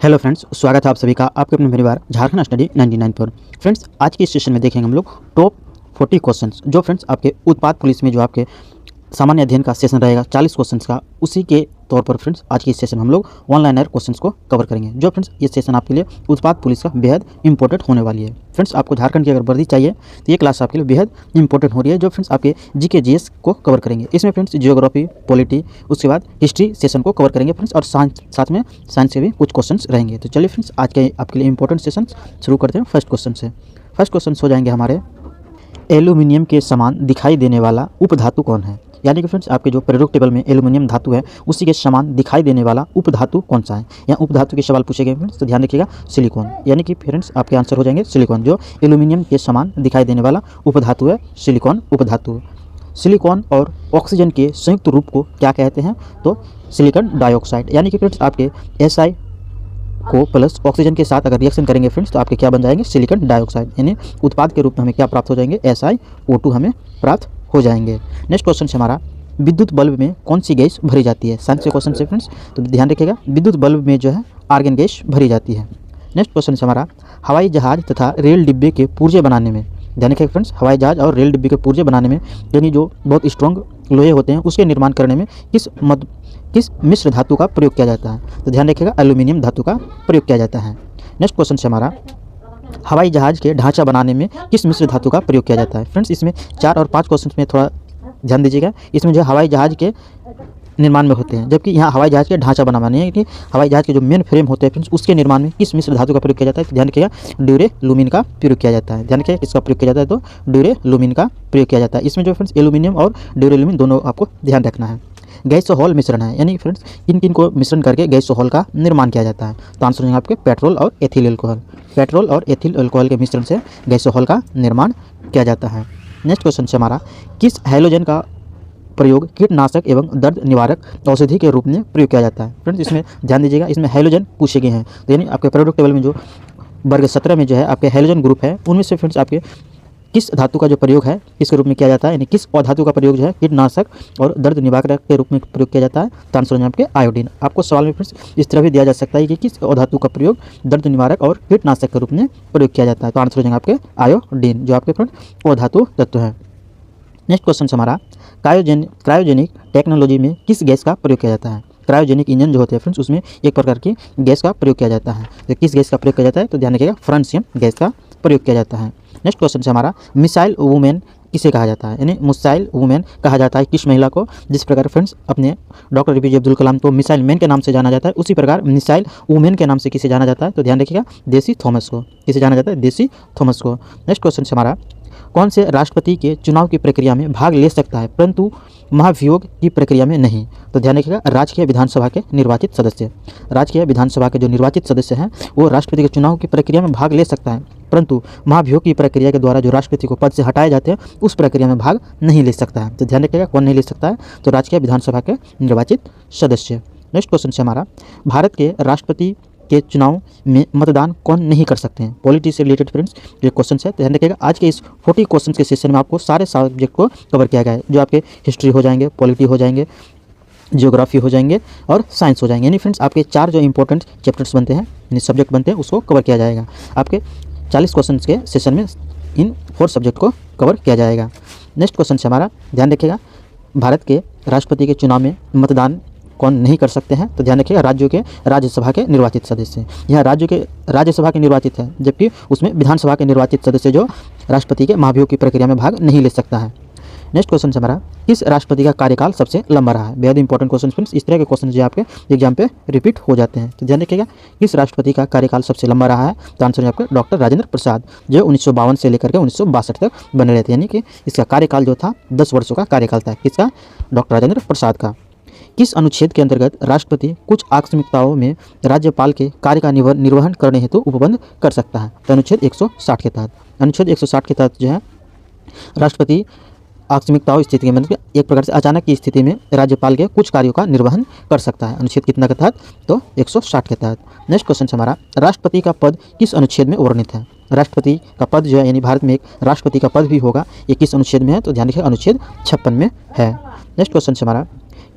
Hello friends, स्वागत है आप सभी का आपके अपने परिवार झारखंड स्टडी 99 पर। फ्रेंड्स, आज की इस सेशन में देखेंगे हम लोग टॉप 40 क्वेश्चंस जो फ्रेंड्स आपके उत्पाद पुलिस में जो आपके सामान्य अध्ययन का सेशन रहेगा 40 क्वेश्चंस का, उसी के तौर पर फ्रेंड्स आज की इस सेशन हम लोग वन लाइनर क्वेश्चंस को कवर करेंगे। जो फ्रेंड्स ये सेशन आपके लिए उत्पाद पुलिस का बेहद इंपॉर्टेंट होने वाली है। फ्रेंड्स, आपको झारखंड की अगर वर्दी चाहिए तो ये क्लास आपके लिए बेहद इंपॉर्टेंट हो रही है, जो फ्रेंड्स आपके जीके जीएस को कवर करेंगे। इसमें फ्रेंड्स जियोग्राफी, पॉलिटी, उसके बाद हिस्ट्री सेशन को कवर करेंगे फ्रेंड्स, और साथ में साइंस के भी कुछ क्वेश्चन रहेंगे। तो चलिए फ्रेंड्स, आज के आपके लिए इंपॉर्टेंट सेशन शुरू करते हैं फर्स्ट क्वेश्चन से। फर्स्ट क्वेश्चन हो जाएंगे हमारे, एल्यूमिनियम के समान दिखाई देने वाला उपधातु कौन है। यानी कि फ्रेंड्स आपके जो पीरियोडिक टेबल में एल्यूमिनियम धातु है उसी के समान दिखाई देने वाला उपधातु कौन सा है। यहाँ उपधातु के सवाल पूछे गए फ्रेंड्स, तो ध्यान रखिएगा सिलिकॉन। यानी कि फ्रेंड्स आपके आंसर हो जाएंगे सिलिकॉन। जो एल्यूमिनियम के समान दिखाई देने वाला उपधातु है सिलिकॉन उपधातु। सिलिकॉन और ऑक्सीजन के संयुक्त रूप को क्या कहते हैं, तो सिलिकॉन डाइऑक्साइड। यानी कि फ्रेंड्स आपके SI को प्लस ऑक्सीजन के साथ अगर रिएक्शन करेंगे फ्रेंड्स तो आपके क्या बन जाएंगे, सिलिकॉन डाइऑक्साइड। यानी उत्पाद के रूप में हमें क्या प्राप्त हो जाएंगे, SiO2 हमें प्राप्त हो जाएंगे। नेक्स्ट क्वेश्चन से हमारा, विद्युत बल्ब में कौन सी गैस भरी जाती है। साइंस के क्वेश्चन से फ्रेंड्स, तो ध्यान रखिएगा विद्युत बल्ब में जो है आर्गन गैस भरी जाती है। नेक्स्ट क्वेश्चन से हमारा, हवाई जहाज तथा रेल डिब्बे के पुर्जे बनाने में, ध्यान रखिएगा फ्रेंड्स हवाई जहाज और रेल डिब्बे के पुर्जे बनाने में, यानी जो बहुत स्ट्रॉन्ग लोहे होते हैं उसके निर्माण करने में किस मिश्र धातु का प्रयोग किया जाता है। तो ध्यान रखिएगा एल्यूमिनियम धातु का प्रयोग किया जाता है। नेक्स्ट क्वेश्चन से हमारा, हवाई जहाज के ढांचा बनाने में किस मिश्र धातु का प्रयोग किया जाता है। फ्रेंड्स इसमें 4 और 5 क्वेश्चन में थोड़ा ध्यान दीजिएगा। इसमें जो हवाई जहाज के निर्माण में होते हैं, जबकि यहाँ हवाई जहाज के ढांचा बनाना है कि हवाई जहाज के जो मेन फ्रेम होते हैं फ्रेंड्स उसके निर्माण में किस मिश्र धातु का प्रयोग किया जाता है। तो ध्यान रखिएगा ड्यूरेलुमिन का प्रयोग किया जाता है। ध्यान रखिएगा किसका प्रयोग किया जाता है, तो ड्यूरेलुमिन का प्रयोग किया जाता है। इसमें जो फ्रेंड्स एल्यूमिनियम और ड्यूरेलुमिन दोनों आपको ध्यान रखना है। गैसोहॉल मिश्रण है, यानी फ्रेंड्स किन को मिश्रण करके गैसोहॉल का निर्माण किया जाता है। तो आंसर होंगे आपके पेट्रोल और एथिल अल्कोहल। पेट्रोल और एथिल अल्कोहल के मिश्रण से गैसोहॉल का निर्माण किया जाता है। नेक्स्ट क्वेश्चन से हमारा, किस हैलोजन का प्रयोग कीटनाशक एवं दर्द निवारक औषधि के रूप में प्रयोग किया जाता है। फ्रेंड्स इसमें ध्यान दीजिएगा, इसमें हैलोजन पूछे गए हैं। तो यानी आपके पीरियोडिक टेबल में जो वर्ग 17 में जो है आपके हैलोजन ग्रुप है, उनमें से फ्रेंड्स आपके किस धातु का जो प्रयोग है किसके रूप में किया जाता है, यानी किस अधातु का प्रयोग जो है कीटनाशक और दर्द निवारक के रूप में प्रयोग किया जाता है। तो आंसर हो आपके आयोडीन। आपको सवाल में फ्रेंड्स इस तरह भी दिया जा सकता है कि किस अधातु का प्रयोग दर्द निवारक और कीटनाशक के रूप में प्रयोग किया जाता है। तो आंसर हो जाएंगे आपके आयोडीन, जो आपके फ्रेंड्स अधातु तत्व है। नेक्स्ट क्वेश्चन से हमारा, क्रायोजेनिक टेक्नोलॉजी में किस गैस का प्रयोग किया जाता है। क्रायोजेनिक इंजन जो होते हैं फ्रेंड्स उसमें एक प्रकार की गैस का प्रयोग किया जाता है। तो किस गैस का प्रयोग किया जाता है, तो ध्यान रखिएगा फ्रांसियम गैस का प्रयोग किया जाता है। नेक्स्ट क्वेश्चन से हमारा, मिसाइल वुमेन किसे कहा जाता है, यानी मिसाइल वुमेन कहा जाता है किस महिला को। जिस प्रकार फ्रेंड्स अपने डॉक्टर APJ अब्दुल कलाम को मिसाइल मैन के नाम से जाना जाता है, उसी प्रकार मिसाइल वुमेन के नाम से किसे जाना जाता है, तो ध्यान रखिएगा डेसी थॉमस को। किसे जाना जाता है, डेसी थॉमस को। नेक्स्ट क्वेश्चन से हमारा, कौन से राष्ट्रपति के चुनाव की प्रक्रिया में भाग ले सकता है परंतु महाभियोग की प्रक्रिया में नहीं। तो ध्यान रखिएगा राजकीय विधानसभा के निर्वाचित सदस्य। राजकीय विधानसभा के जो निर्वाचित सदस्य हैं वो राष्ट्रपति के चुनाव की प्रक्रिया में भाग ले सकता है, परंतु महाभियोग की प्रक्रिया के द्वारा जो राष्ट्रपति को पद से हटाए जाते हैं उस प्रक्रिया में भाग नहीं ले सकता है। तो ध्यान रखिएगा कौन नहीं ले सकता है, तो राजकीय विधानसभा के निर्वाचित सदस्य। नेक्स्ट क्वेश्चन से हमारा, भारत के राष्ट्रपति के चुनाव में मतदान कौन नहीं कर सकते हैं। पॉलिटी से रिलेटेड फ्रेंड्स ये क्वेश्चन है। ध्यान रखिएगा आज के इस 40 क्वेश्चन के सेशन में आपको सारे सब्जेक्ट को कवर किया गया है, जो आपके हिस्ट्री हो जाएंगे, पॉलिटी हो जाएंगे, जियोग्राफी हो जाएंगे और साइंस हो जाएंगे। यानी फ्रेंड्स आपके 4 जो इंपॉर्टेंट चैप्टर्स बनते हैं, यानी सब्जेक्ट बनते हैं, उसको कवर किया जाएगा। आपके 40 क्वेश्चन के सेशन में इन 4 सब्जेक्ट को कवर किया जाएगा। नेक्स्ट क्वेश्चन से हमारा, ध्यान रखिएगा भारत के राष्ट्रपति के चुनाव में मतदान कौन नहीं कर सकते हैं। तो ध्यान रखिएगा राज्यों के राज्यसभा के निर्वाचित सदस्य। यहाँ राज्यों के राज्यसभा के निर्वाचित है, जबकि उसमें विधानसभा के निर्वाचित सदस्य जो राष्ट्रपति के महाभियोग की प्रक्रिया में भाग नहीं ले सकता है। नेक्स्ट क्वेश्चन से हमारा, किस राष्ट्रपति का कार्यकाल सबसे लंबा रहा है। बेहद इंपॉर्टेंट क्वेश्चन फ्रेंड्स, इस तरह के क्वेश्चन जो आपके एग्जाम पे रिपीट हो जाते हैं। तो ध्यान रखिएगा किस राष्ट्रपति का कार्यकाल सबसे लंबा रहा है। तो आंसर है आपका डॉक्टर राजेंद्र प्रसाद, जो 1952 से लेकर के 1962 तक बने रहे थे। यानी कि इसका कार्यकाल जो था 10 वर्षों का कार्यकाल था। किसका, डॉक्टर राजेंद्र प्रसाद का। किस अनुच्छेद के अंतर्गत राष्ट्रपति कुछ आकस्मिकताओं में राज्यपाल के कार्य का निर्वहन करने हेतु उपबंध कर सकता है। तो अनुच्छेद 160 के तहत, अनुच्छेद 160 के तहत जो है राष्ट्रपति आकस्मिकताओं स्थिति के मतलब एक प्रकार से अचानक की स्थिति में राज्यपाल के कुछ कार्यों का निर्वहन कर सकता है। अनुच्छेद कितना के तहत, तो 160 के तहत। नेक्स्ट क्वेश्चन से हमारा, राष्ट्रपति का पद किस अनुच्छेद में वर्णित है। राष्ट्रपति का पद जो है, यानी भारत में एक राष्ट्रपति का पद भी होगा, ये किस अनुच्छेद में है। तो ध्यान रखिए अनुच्छेद 56 में है। नेक्स्ट क्वेश्चन से हमारा,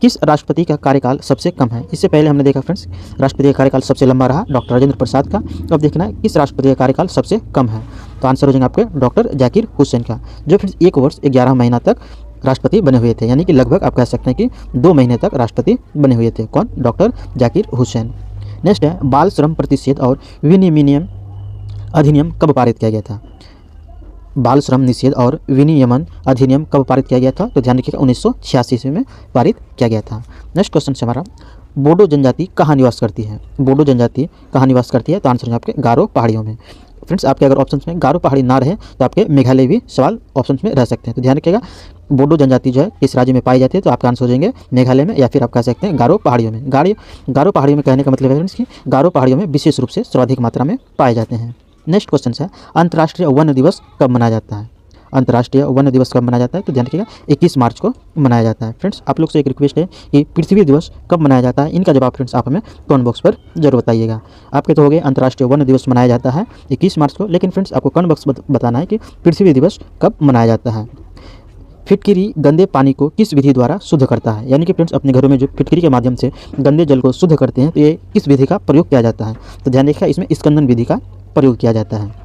किस राष्ट्रपति का कार्यकाल सबसे कम है? इससे पहले हमने देखा फ्रेंड्स राष्ट्रपति का कार्यकाल सबसे लंबा रहा डॉक्टर राजेंद्र प्रसाद का। तो अब देखना है किस राष्ट्रपति का कार्यकाल सबसे कम है। तो आंसर हो जाएंगे आपके डॉक्टर जाकिर हुसैन का, जो फ्रेंड्स 1 वर्ष 11 महीना तक राष्ट्रपति बने हुए थे, यानी कि लगभग आप कह सकते हैं कि 2 महीने तक राष्ट्रपति बने हुए थे। कौन? डॉक्टर जाकिर हुसैन। नेक्स्ट है बाल श्रम प्रतिषेध और विनियमन अधिनियम कब पारित किया गया था? बाल श्रम निषेध और विनियमन अधिनियम कब पारित किया गया था? तो ध्यान रखिएगा 1986 ईस्वी में पारित किया गया था। नेक्स्ट क्वेश्चन से हमारा बोडो जनजाति कहाँ निवास करती है? बोडो जनजाति कहाँ निवास करती है? तो आंसर है आपके गारो पहाड़ियों में। फ्रेंड्स आपके अगर ऑप्शन में गारो पहाड़ी ना रहे तो आपके मेघालय भी सवाल ऑप्शन में रह सकते हैं। तो ध्यान रखिएगा बोडो जनजाति जो है किस राज्य में पाई जाती है? तो आपका आंसर हो जाएंगे मेघालय में, या फिर आप कह सकते हैं गारो पहाड़ियों में। गारो पहाड़ियों में कहने का मतलब है फ्रेंड्स कि गारो पहाड़ियों में विशेष रूप से सर्वाधिक मात्रा में पाए जाते हैं। नेक्स्ट क्वेश्चन है अंतर्राष्ट्रीय वन दिवस कब मनाया जाता है? अंतर्राष्ट्रीय वन दिवस कब मनाया जाता है? तो ध्यान रखिएगा 21 मार्च को मनाया जाता है। फ्रेंड्स आप लोग से एक रिक्वेस्ट है कि पृथ्वी दिवस कब मनाया जाता है, इनका जवाब फ्रेंड्स आप हमें कमेंट बॉक्स पर जरूर बताइएगा। आपके तो हो गए अंतर्राष्ट्रीय वन दिवस मनाया जाता है 21 मार्च को, लेकिन फ्रेंड्स आपको कमेंट बॉक्स बताना है कि पृथ्वी दिवस कब मनाया जाता है। फिटकिरी गंदे पानी को किस विधि द्वारा शुद्ध करता है? यानी कि फ्रेंड्स अपने घरों में जो फिटकिरी के माध्यम से गंदे जल को शुद्ध करते हैं तो ये किस विधि का प्रयोग किया जाता है? तो ध्यान रखिएगा इसमें स्कंदन विधि का प्रयोग किया जाता है।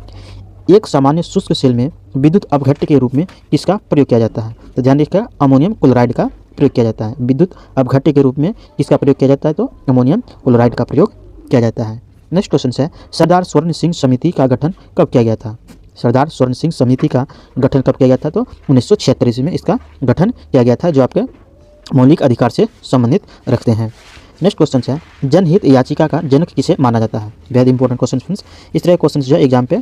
एक सामान्य शुष्क सेल में विद्युत अपघट्य के रूप में किसका प्रयोग किया जाता है? तो ध्यान रखिएगा अमोनियम क्लोराइड का प्रयोग किया जाता है। विद्युत अपघट्य के रूप में किसका प्रयोग किया जाता है? तो अमोनियम क्लोराइड का प्रयोग किया जाता है। नेक्स्ट क्वेश्चन है सरदार स्वर्ण सिंह समिति का गठन कब किया गया था? सरदार स्वर्ण सिंह समिति का गठन कब किया गया था? तो 1976 ईस्वी में इसका गठन किया गया था, जो आपके मौलिक अधिकार से संबंधित रखते हैं। नेक्स्ट क्वेश्चन है जनहित याचिका का जनक किसे माना जाता है? बेहद इंपॉर्टेंट क्वेश्चन फ्रेंड्स, इस तरह के क्वेश्चन जो है एग्जाम पे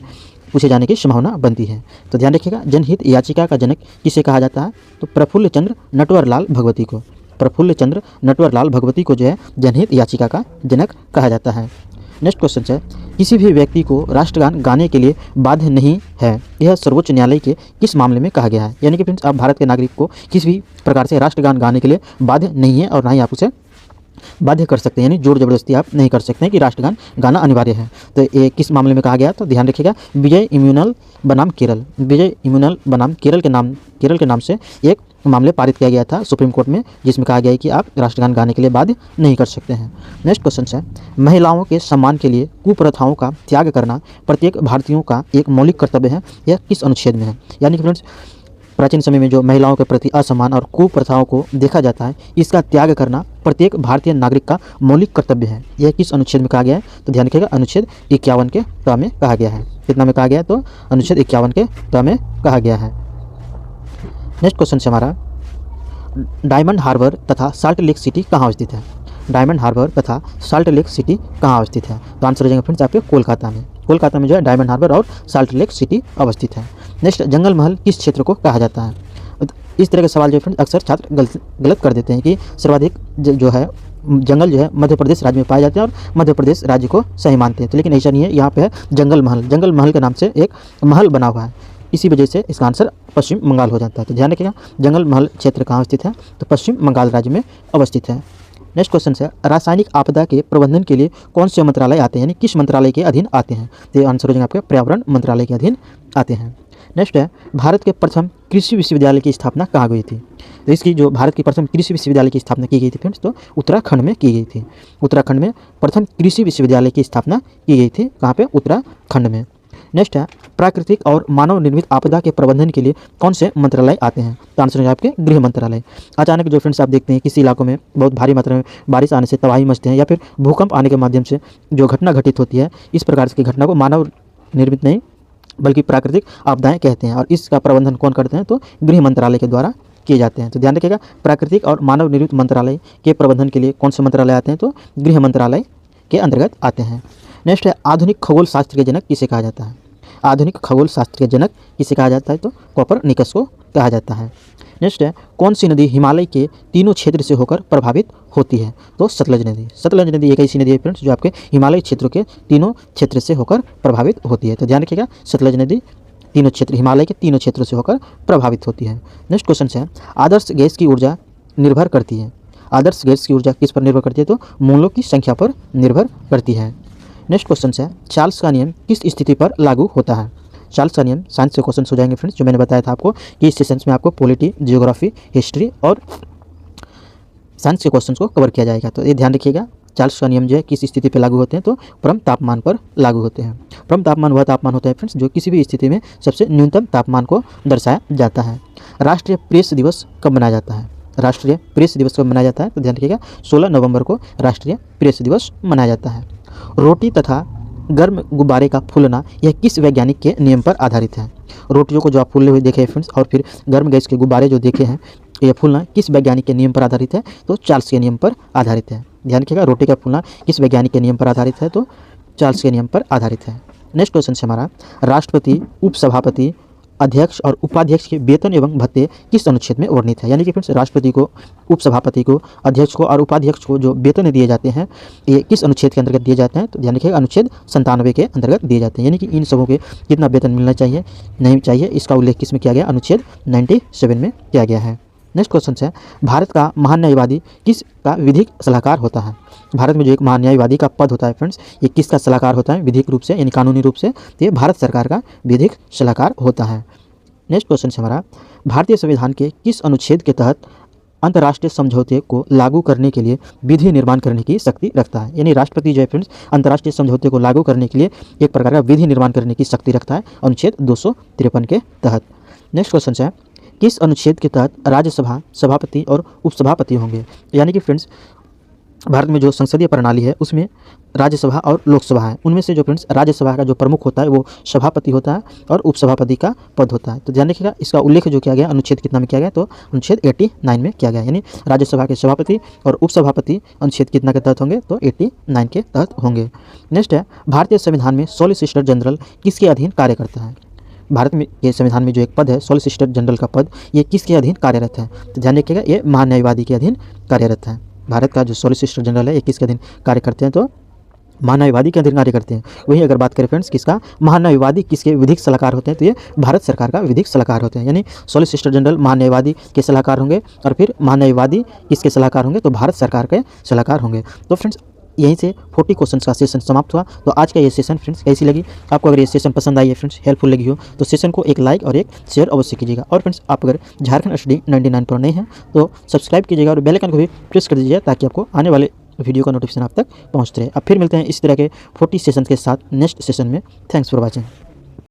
पूछे जाने की संभावना बनती है। तो ध्यान रखिएगा जनहित याचिका का जनक किसे कहा जाता है? तो प्रफुल्ल चंद्र नटवरलाल भगवती को। प्रफुल्ल चंद्र नटवरलाल भगवती को जो है जनहित याचिका का जनक कहा जाता है। नेक्स्ट क्वेश्चन है किसी भी व्यक्ति को राष्ट्रगान गाने के लिए बाध्य नहीं है, यह सर्वोच्च न्यायालय के किस मामले में कहा गया है? यानी कि फ्रेंड्स आप भारत के नागरिक को किसी भी प्रकार से राष्ट्रगान गाने के लिए बाध्य नहीं है और ना ही आप उसे बाध्य कर सकते हैं, यानी जोर जबरदस्ती आप नहीं कर सकते हैं कि राष्ट्रगान गाना अनिवार्य है। तो ये किस मामले में कहा गया? तो ध्यान रखिएगा विजय इम्यूनल बनाम केरल। विजय इम्यूनल बनाम केरल के नाम से एक मामले पारित किया गया था सुप्रीम कोर्ट में, जिसमें कहा गया है कि आप राष्ट्रगान गाने के लिए बाध्य नहीं कर सकते हैं। नेक्स्ट क्वेश्चन है महिलाओं के सम्मान के लिए कुप्रथाओं का त्याग करना प्रत्येक भारतीयों का एक मौलिक कर्तव्य है, यह किस अनुच्छेद में है? यानी कि फ्रेंड्स प्राचीन समय में जो महिलाओं के प्रति असम्मान और कुप्रथाओं को देखा जाता है, इसका त्याग करना प्रत्येक भारतीय नागरिक का मौलिक कर्तव्य है। यह किस अनुच्छेद में कहा गया है? तो ध्यान रखिएगा अनुच्छेद 51 के क में कहा गया है। कितना में कहा गया है? तो अनुच्छेद 51 के क में कहा गया है। नेक्स्ट क्वेश्चन से हमारा डायमंड हार्बर तथा साल्ट लेक सिटी कहाँ स्थित है? डायमंड हार्बर तथा साल्ट लेक सिटी कहाँ अवस्थित है? तो आंसर हो जाएगा फ्रेंड्स आपके कोलकाता में। कोलकाता में जो है डायमंड हार्बर और साल्ट लेक सिटी अवस्थित है। नेक्स्ट जंगल महल किस क्षेत्र को कहा जाता है? इस तरह के सवाल जो फ्रेंड्स अक्सर छात्र गलत कर देते हैं कि सर्वाधिक जो है जंगल जो है मध्य प्रदेश राज्य में पाए जाते हैं और मध्य प्रदेश राज्य को सही मानते हैं। तो लेकिन ऐसा नहीं है, यहाँ पे है जंगल महल। जंगल महल के नाम से एक महल बना हुआ है, इसी वजह से इसका आंसर पश्चिम बंगाल हो जाता है। तो ध्यान रखिएगा जंगल महल क्षेत्र कहाँ स्थित है? तो पश्चिम बंगाल राज्य में अवस्थित है। नेक्स्ट क्वेश्चन है रासायनिक आपदा के प्रबंधन के लिए कौन से मंत्रालय आते हैं, यानी किस मंत्रालय के अधीन आते हैं? तो आंसर हो जाएगा आपके पर्यावरण मंत्रालय के अधीन आते हैं। नेक्स्ट है भारत के प्रथम कृषि विश्वविद्यालय की स्थापना कहाँ हुई थी? तो इसकी जो भारत की प्रथम कृषि विश्वविद्यालय की स्थापना की गई थी फ्रेंड्स, तो उत्तराखंड में की गई थी। उत्तराखंड में प्रथम कृषि विश्वविद्यालय की स्थापना की गई थी। कहाँ पे? उत्तराखंड में। नेक्स्ट है प्राकृतिक और मानव निर्मित आपदा के प्रबंधन के लिए कौन से मंत्रालय आते हैं? तो आंसर है आपके गृह मंत्रालय। अचानक जो फ्रेंड्स आप देखते हैं किसी इलाकों में बहुत भारी मात्रा में बारिश आने से तबाही मचते हैं या फिर भूकंप आने के माध्यम से जो घटना घटित होती है, इस प्रकार की घटना को मानव निर्मित नहीं बल्कि प्राकृतिक आपदाएं कहते हैं। और इसका प्रबंधन कौन करते हैं? तो गृह मंत्रालय के द्वारा किए जाते हैं। तो ध्यान रखिएगा प्राकृतिक और मानव निर्मित मंत्रालय के प्रबंधन के लिए कौन से मंत्रालय आते हैं? तो गृह मंत्रालय के अंतर्गत आते हैं। नेक्स्ट है आधुनिक खगोल शास्त्र के जनक किसे कहा जाता है? आधुनिक खगोल शास्त्र के जनक किसे कहा जाता है? तो कोपरनिकस को कहा जाता है। नेक्स्ट है कौन सी नदी हिमालय के तीनों क्षेत्र से होकर प्रभावित होती है? तो सतलज नदी। सतलज नदी एक ऐसी नदी है फ्रेंड्स जो आपके हिमालय क्षेत्र के तीनों क्षेत्र से होकर प्रभावित होती है। तो ध्यान रखिएगा सतलज नदी तीनों क्षेत्र हिमालय के तीनों क्षेत्रों से होकर प्रभावित होती है। नेक्स्ट क्वेश्चन है आदर्श गैस की ऊर्जा निर्भर करती है। आदर्श गैस की ऊर्जा किस पर निर्भर करती है? तो मोलों की संख्या पर निर्भर करती है। नेक्स्ट क्वेश्चन है चार्ल्स का नियम किस स्थिति पर लागू होता है? चार्ल्स का नियम साइंस से क्वेश्चन हो जाएंगे फ्रेंड्स, जो मैंने बताया था आपको कि इस सेशंस में आपको पॉलिटी, जियोग्राफी, हिस्ट्री और साइंस के क्वेश्चन को कवर किया जाएगा। तो ये ध्यान रखिएगा, चार्ल्स का नियम जो है किस स्थिति पे लागू होते हैं, तो परम तापमान पर लागू होते हैं। परम तापमान वह तापमान होता है फ्रेंड्स जो किसी भी स्थिति में सबसे न्यूनतम तापमान को दर्शाया जाता है। राष्ट्रीय प्रेस दिवस कब मनाया जाता है? राष्ट्रीय प्रेस दिवस कब मनाया जाता है? तो ध्यान रखिएगा 16 नवंबर को राष्ट्रीय प्रेस दिवस मनाया जाता है। रोटी तथा गर्म गुब्बारे का फूलना यह किस वैज्ञानिक के नियम पर आधारित है? रोटियों को जो आप फूलते हुए देखे हैं फ्रेंड्स, और फिर गर्म गैस के गुब्बारे जो देखे हैं, यह फूलना किस वैज्ञानिक के नियम पर आधारित है? तो चार्ल्स के नियम पर आधारित है। ध्यान रखिएगा, रोटी का फूलना किस वैज्ञानिक के नियम पर आधारित है? तो चार्ल्स के नियम पर आधारित है। नेक्स्ट क्वेश्चन है हमारा, राष्ट्रपति, उपसभापति, अध्यक्ष और उपाध्यक्ष के वेतन एवं भत्ते किस अनुच्छेद में वर्णित है? यानी कि फ्रेंड्स राष्ट्रपति को, उपसभापति को, अध्यक्ष को और उपाध्यक्ष को जो वेतन दिए जाते हैं ये किस अनुच्छेद के अंतर्गत दिए जाते हैं? तो ध्यान रखिएगा अनुच्छेद 97 के अंतर्गत दिए जाते हैं। यानी कि इन सबों के कितना वेतन मिलना चाहिए, नहीं चाहिए, इसका उल्लेख किस में किया गया? अनुच्छेद 97 में किया गया है। नेक्स्ट क्वेश्चन है, भारत का महान्यायवादी किसका विधिक सलाहकार होता है? भारत में जो एक महान्यायवादी का पद होता है फ्रेंड्स, ये किसका सलाहकार होता है विधिक रूप से, यानी कानूनी रूप से? तो ये भारत सरकार का विधिक सलाहकार होता है। नेक्स्ट क्वेश्चन है हमारा, भारतीय संविधान के किस अनुच्छेद के तहत अंतर्राष्ट्रीय समझौते को लागू करने के लिए विधि निर्माण करने की शक्ति रखता है? यानी राष्ट्रपति जो है फ्रेंड्स अंतर्राष्ट्रीय समझौते को लागू करने के लिए एक प्रकार का विधि निर्माण करने की शक्ति रखता है अनुच्छेद 253 के तहत। नेक्स्ट क्वेश्चन है, किस अनुच्छेद के तहत राज्यसभा सभापति और उपसभापति होंगे? यानी कि फ्रेंड्स भारत में जो संसदीय प्रणाली है उसमें राज्यसभा और लोकसभा है, उनमें से जो फ्रेंड्स राज्यसभा का जो प्रमुख होता है वो सभापति होता है और उपसभापति का पद होता है। तो ध्यान रखिएगा, इसका उल्लेख जो किया गया अनुच्छेद कितना में किया गया? तो अनुच्छेद 89 में किया गया। यानी राज्यसभा के सभापति और उपसभापति अनुच्छेद कितना के तहत होंगे? तो 89 के तहत होंगे। नेक्स्ट है, भारतीय संविधान में सॉलिसिटर जनरल किसके अधीन कार्य करता है? भारत में के संविधान में जो एक पद है सॉलिसिटर जनरल का पद, ये किसके अधीन कार्यरत है? तो ध्यान रखिएगा ये महान्यायवादी के अधीन कार्यरत है। भारत का जो सॉलिसिटर जनरल है ये किसके अधीन कार्य करते हैं? तो महान्यायवादी के अधीन कार्य करते हैं। वहीं अगर बात करें फ्रेंड्स किसका, महान्यायवादी किसके विधिक सलाहकार होते हैं? तो ये भारत सरकार का विधिक सलाहकार होते हैं। यानी सॉलिसिटर जनरल महान्यायवादी के सलाहकार होंगे और फिर महान्यायवादी किसके सलाहकार होंगे? तो भारत सरकार के सलाहकार होंगे। तो फ्रेंड्स यहीं से 40 क्वेश्चंस का सेशन समाप्त हुआ। तो आज का ये सेशन फ्रेंड्स कैसी लगी आपको? अगर ये सेशन पसंद आई है फ्रेंड्स, हेल्पफुल लगी हो तो सेशन को एक लाइक और एक शेयर अवश्य कीजिएगा। और फ्रेंड्स आप अगर झारखंड स्टडी 99 पर नए हैं तो सब्सक्राइब कीजिएगा और बेल आइकन को भी प्रेस कर दीजिए ताकि आपको आने वाले वीडियो का नोटिफिकेशन आप तक पहुँचते रहे। अब फिर मिलते हैं इस तरह के 40 सेशन के साथ नेक्स्ट सेशन में। Thanks for watching.